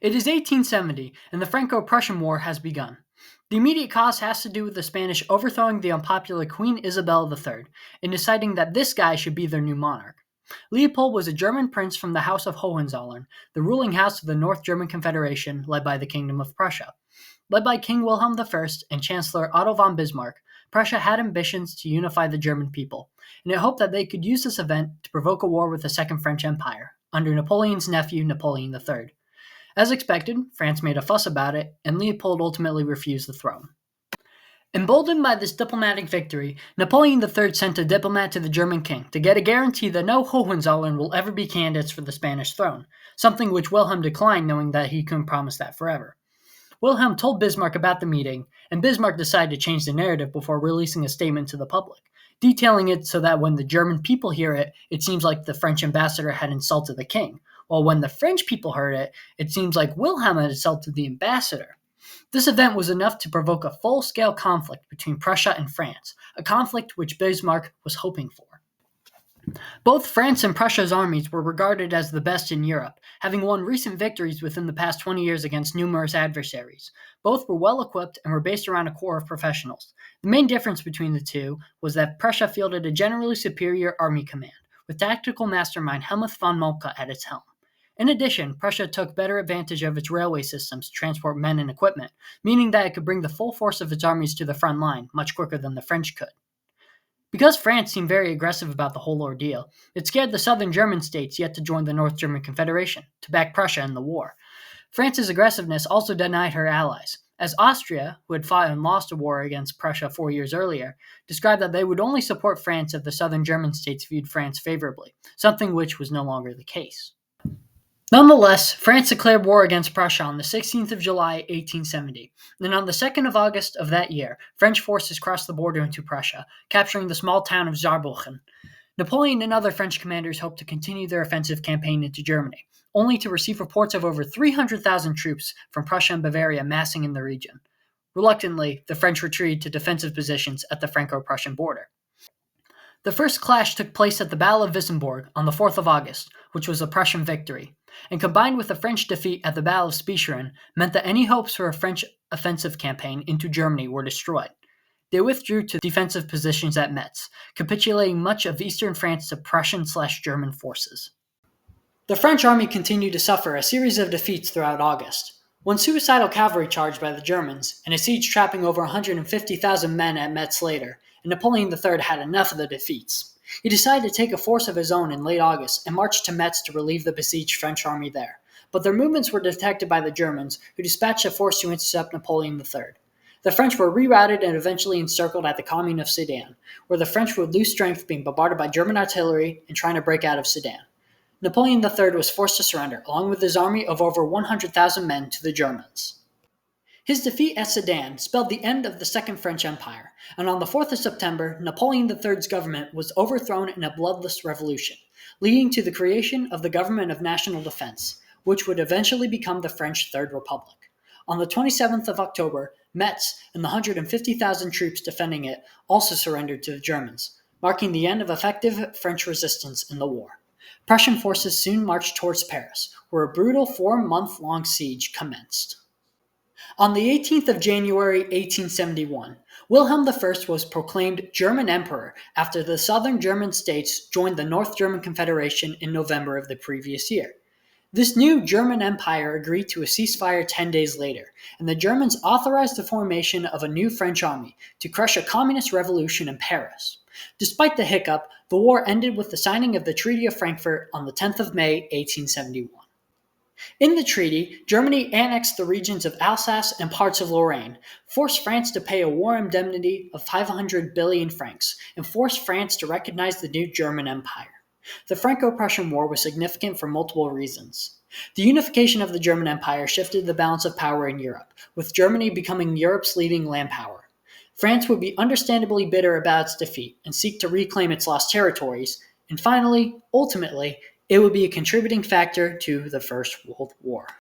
It is 1870, and the Franco-Prussian War has begun. The immediate cause has to do with the Spanish overthrowing the unpopular Queen Isabel III and deciding that this guy should be their new monarch. Leopold was a German prince from the House of Hohenzollern, the ruling house of the North German Confederation led by the Kingdom of Prussia. Led by King Wilhelm I and Chancellor Otto von Bismarck, Prussia had ambitions to unify the German people, and it hoped that they could use this event to provoke a war with the Second French Empire, under Napoleon's nephew Napoleon III. As expected, France made a fuss about it, and Leopold ultimately refused the throne. Emboldened by this diplomatic victory, Napoleon III sent a diplomat to the German king to get a guarantee that no Hohenzollern will ever be candidates for the Spanish throne, something which Wilhelm declined, knowing that he couldn't promise that forever. Wilhelm told Bismarck about the meeting, and Bismarck decided to change the narrative before releasing a statement to the public, detailing it so that when the German people hear it, it seems like the French ambassador had insulted the king, while when the French people heard it, it seems like Wilhelm had insulted the ambassador. This event was enough to provoke a full-scale conflict between Prussia and France, a conflict which Bismarck was hoping for. Both France and Prussia's armies were regarded as the best in Europe, having won recent victories within the past 20 years against numerous adversaries. Both were well equipped and were based around a core of professionals. The main difference between the two was that Prussia fielded a generally superior army command, with tactical mastermind Helmuth von Moltke at its helm. In addition, Prussia took better advantage of its railway systems to transport men and equipment, meaning that it could bring the full force of its armies to the front line much quicker than the French could. Because France seemed very aggressive about the whole ordeal, it scared the southern German states yet to join the North German Confederation to back Prussia in the war. France's aggressiveness also denied her allies, as Austria, who had fought and lost a war against Prussia 4 years earlier, described that they would only support France if the southern German states viewed France favorably, something which was no longer the case. Nonetheless, France declared war against Prussia on the 16th of July, 1870, and on the 2nd of August of that year, French forces crossed the border into Prussia, capturing the small town of Saarbrücken. Napoleon and other French commanders hoped to continue their offensive campaign into Germany, only to receive reports of over 300,000 troops from Prussia and Bavaria massing in the region. Reluctantly, the French retreated to defensive positions at the Franco-Prussian border. The first clash took place at the Battle of Wissembourg on the 4th of August, which was a Prussian victory, and combined with the French defeat at the Battle of Spicheren, meant that any hopes for a French offensive campaign into Germany were destroyed. They withdrew to defensive positions at Metz, capitulating much of eastern France to Prussian/German forces. The French army continued to suffer a series of defeats throughout August. One suicidal cavalry charge by the Germans, and a siege trapping over 150,000 men at Metz later, and Napoleon III had enough of the defeats. He decided to take a force of his own in late August and marched to Metz to relieve the besieged French army there. But their movements were detected by the Germans, who dispatched a force to intercept Napoleon III. The French were rerouted and eventually encircled at the commune of Sedan, where the French would lose strength being bombarded by German artillery and trying to break out of Sedan. Napoleon III was forced to surrender, along with his army of over 100,000 men, to the Germans. His defeat at Sedan spelled the end of the Second French Empire, and on the 4th of September, Napoleon III's government was overthrown in a bloodless revolution, leading to the creation of the Government of National Defense, which would eventually become the French Third Republic. On the 27th of October, Metz and the 150,000 troops defending it also surrendered to the Germans, marking the end of effective French resistance in the war. Prussian forces soon marched towards Paris, where a brutal 4-month-long siege commenced. On the 18th of January, 1871, Wilhelm I was proclaimed German Emperor after the southern German states joined the North German Confederation in November of the previous year. This new German Empire agreed to a ceasefire 10 days later, and the Germans authorized the formation of a new French army to crush a communist revolution in Paris. Despite the hiccup, the war ended with the signing of the Treaty of Frankfurt on the 10th of May, 1871. In the treaty, Germany annexed the regions of Alsace and parts of Lorraine, forced France to pay a war indemnity of 500 billion francs, and forced France to recognize the new German Empire. The Franco-Prussian War was significant for multiple reasons. The unification of the German Empire shifted the balance of power in Europe, with Germany becoming Europe's leading land power. France would be understandably bitter about its defeat and seek to reclaim its lost territories, and finally, ultimately, it would be a contributing factor to the First World War.